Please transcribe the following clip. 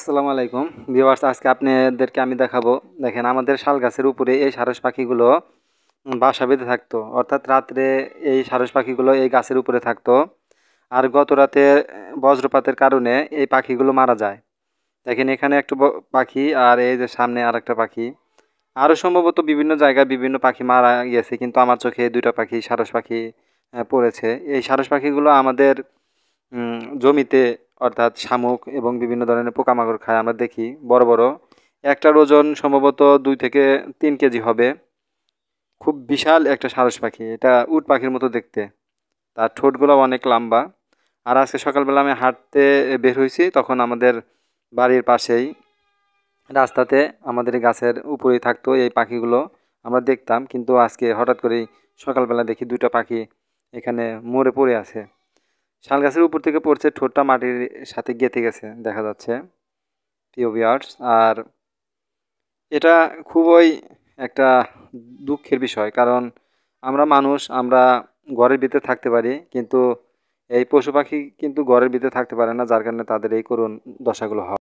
আসসালামু আলাইকুম ভিউয়ার্স, আজকে আপনাদেরকে আমি দেখাবো। দেখেন, আমাদের শাল গাছের উপরে এই সারস পাখিগুলো বাসা বেঁধে থাকতো, অর্থাৎ রাত্রে এই সারস পাখিগুলো এই গাছের উপরে থাকতো। আর গত রাতে বজ্রপাতের কারণে এই পাখিগুলো মারা যায়। দেখেন, এখানে একটা পাখি, আর এই যে সামনে আর একটা পাখি। আরও সম্ভবত বিভিন্ন জায়গায় বিভিন্ন পাখি মারা গিয়েছে, কিন্তু আমার চোখে দুইটা পাখি সারস পাখি পড়েছে। এই সারস পাখিগুলো আমাদের জমিতে, অর্থাৎ শামুক এবং বিভিন্ন ধরনের পোকামাকড় খায়। আমরা দেখি বড় বড়, একটার ওজন সম্ভবত 2 থেকে 3 কেজি হবে। খুব বিশাল একটা সারস পাখি, এটা উট পাখির মতো দেখতে। তার ঠোঁটগুলো অনেক লম্বা। আর আজকে সকালবেলা আমি হাঁটতে বের হয়েছি, তখন আমাদের বাড়ির পাশেই রাস্তাতে আমাদের এই গাছের উপরেই থাকতো এই পাখিগুলো। আমরা দেখতাম, কিন্তু আজকে হঠাৎ করেই সকালবেলা দেখি দুটো পাখি এখানে মরে পড়ে আছে। শাল গাছের উপর থেকে পড়ছে, ঠোঁটটা মাটির সাথে গেঁথে গেছে দেখা যাচ্ছে, প্রিয় ভিউয়ার্স। আর এটা খুবই একটা দুঃখের বিষয়, কারণ আমরা মানুষ, আমরা ঘরের ভিতরে থাকতে পারি, কিন্তু এই পশু পাখি কিন্তু ঘরের ভিতরে থাকতে পারে না, যার কারণে তাদের এই করুণ দশাগুলো হয়।